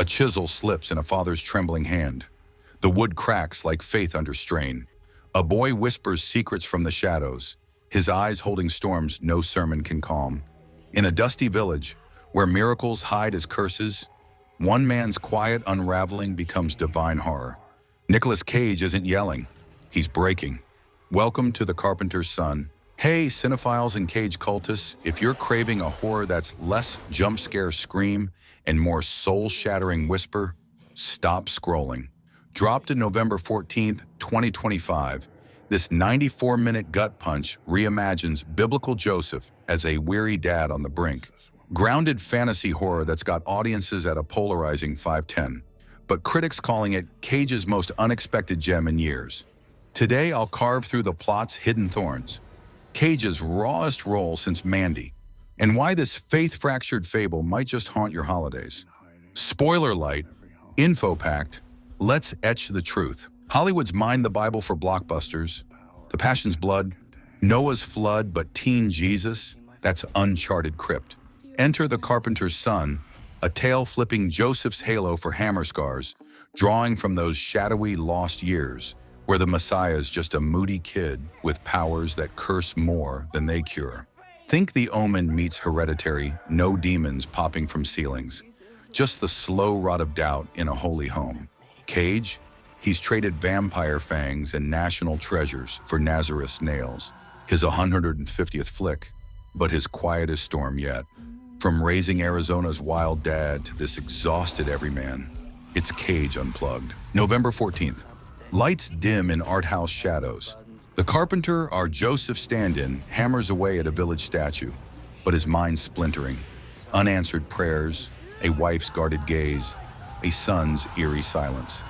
A chisel slips in a father's trembling hand. The wood cracks like faith under strain. A boy whispers secrets from the shadows, his eyes holding storms no sermon can calm. In a dusty village, where miracles hide as curses, one man's quiet unraveling becomes divine horror. Nicolas Cage isn't yelling, he's breaking. Welcome to the Carpenter's Son. Hey, cinephiles and Cage cultists, if you're craving a horror that's less jump scare scream and more soul-shattering whisper, stop scrolling. Dropped in November 14th, 2025, this 94-minute gut punch reimagines biblical Joseph as a weary dad on the brink. Grounded fantasy horror that's got audiences at a polarizing 510, but critics calling it Cage's most unexpected gem in years. Today, I'll carve through the plot's hidden thorns, Cage's rawest role since Mandy, and why this faith-fractured fable might just haunt your holidays. Spoiler light, info-packed, let's etch the truth. Hollywood's mined the Bible for blockbusters. The Passion's blood, Noah's flood, but teen Jesus, that's uncharted crypt. Enter the Carpenter's Son, a tale flipping Joseph's halo for hammer scars, drawing from those shadowy lost years, where the Messiah's just a moody kid with powers that curse more than they cure. Think The Omen meets Hereditary, no demons popping from ceilings, just the slow rot of doubt in a holy home. Cage, he's traded vampire fangs and national treasures for Nazareth's nails. His 150th flick, but his quietest storm yet. From raising Arizona's wild dad to this exhausted everyman, it's Cage unplugged. November 14th. Lights dim in art house shadows. The Carpenter, our Joseph stand-in, hammers away at a village statue, but his mind's splintering. Unanswered prayers, a wife's guarded gaze, a son's eerie silence.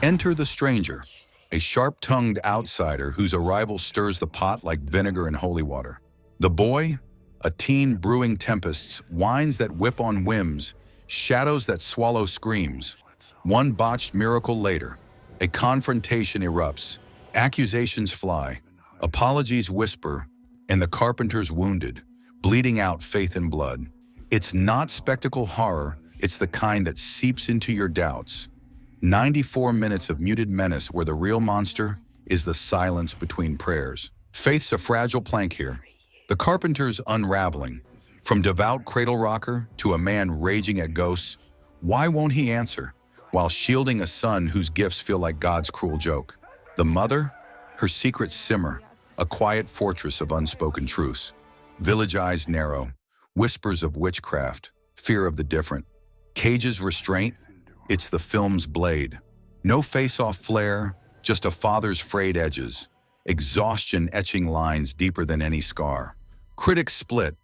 Enter the stranger, a sharp-tongued outsider whose arrival stirs the pot like vinegar in holy water. The boy, a teen brewing tempests, winds that whip on whims, shadows that swallow screams. One botched miracle later, a confrontation erupts, accusations fly, apologies whisper, and the Carpenter's wounded, bleeding out faith and blood. It's not spectacle horror, it's the kind that seeps into your doubts. 94 minutes of muted menace where the real monster is the silence between prayers. Faith's a fragile plank here. The Carpenter's unraveling. From devout cradle rocker to a man raging at ghosts, why won't he answer? While shielding a son whose gifts feel like God's cruel joke. The mother, her secrets simmer, a quiet fortress of unspoken truce. Village eyes narrow, whispers of witchcraft, fear of the different. Cage's restraint, it's the film's blade. No face-off flare, just a father's frayed edges. Exhaustion etching lines deeper than any scar. Critics split.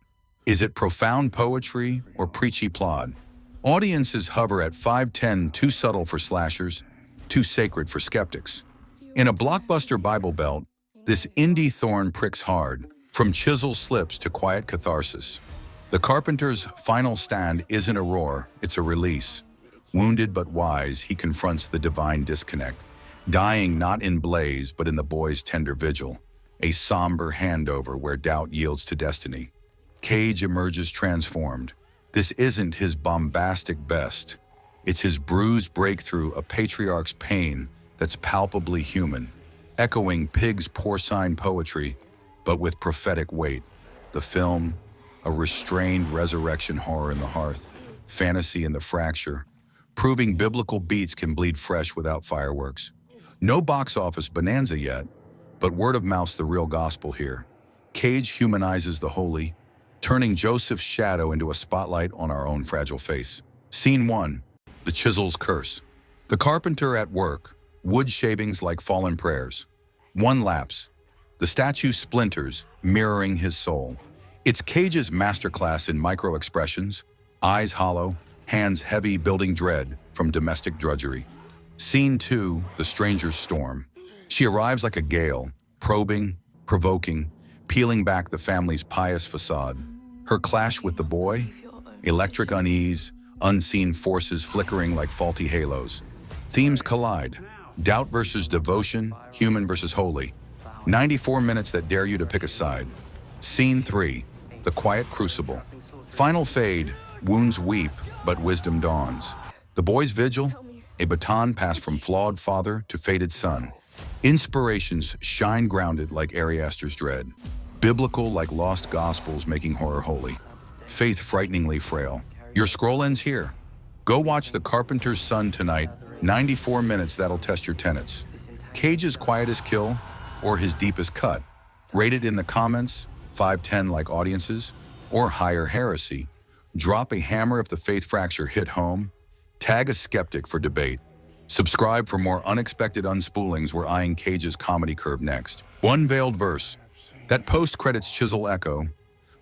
Is it profound poetry or preachy plod? Audiences hover at 510, too subtle for slashers, too sacred for skeptics. In a blockbuster Bible belt, this indie thorn pricks hard, from chisel slips to quiet catharsis. The Carpenter's final stand isn't a roar, it's a release. Wounded but wise, he confronts the divine disconnect, dying not in blaze but in the boy's tender vigil, a somber handover where doubt yields to destiny. Cage emerges transformed. This isn't his bombastic best. It's his bruised breakthrough, a patriarch's pain that's palpably human, echoing Pig's porcine poetry, but with prophetic weight. The film, a restrained resurrection horror in the hearth, fantasy in the fracture, proving biblical beats can bleed fresh without fireworks. No box office bonanza yet, but word of mouth's the real gospel here. Cage humanizes the holy, turning Joseph's shadow into a spotlight on our own fragile face. Scene 1, the chisel's curse. The Carpenter at work, wood shavings like fallen prayers. One lapse, the statue splinters, mirroring his soul. It's Cage's masterclass in micro-expressions, eyes hollow, hands heavy, building dread from domestic drudgery. Scene 2, the stranger's storm. She arrives like a gale, probing, provoking, peeling back the family's pious facade. Her clash with the boy, electric unease, unseen forces flickering like faulty halos. Themes collide, doubt versus devotion, human versus holy. 94 minutes that dare you to pick a side. Scene 3, the quiet crucible. Final fade, wounds weep, but wisdom dawns. The boy's vigil, a baton passed from flawed father to fated son. Inspirations shine grounded like Ari Aster's dread. Biblical like lost gospels making horror holy. Faith frighteningly frail. Your scroll ends here. Go watch The Carpenter's Son tonight. 94 minutes that'll test your tenets. Cage's quietest kill or his deepest cut? Rate it in the comments, 5-10 like audiences, or higher heresy. Drop a hammer if the faith fracture hit home. Tag a skeptic for debate. Subscribe for more unexpected unspoolings. We're eyeing Cage's comedy curve next. One veiled verse. That post-credits Chisel echo.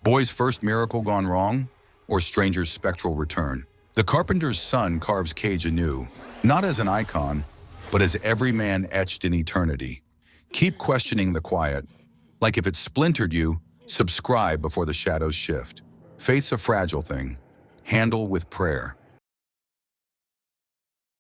Boy's first miracle gone wrong, or stranger's spectral return. The Carpenter's Son carves Cage anew, not as an icon, but as every man etched in eternity. Keep questioning the quiet. Like if it splintered you, subscribe before the shadows shift. Faith's a fragile thing. Handle with prayer.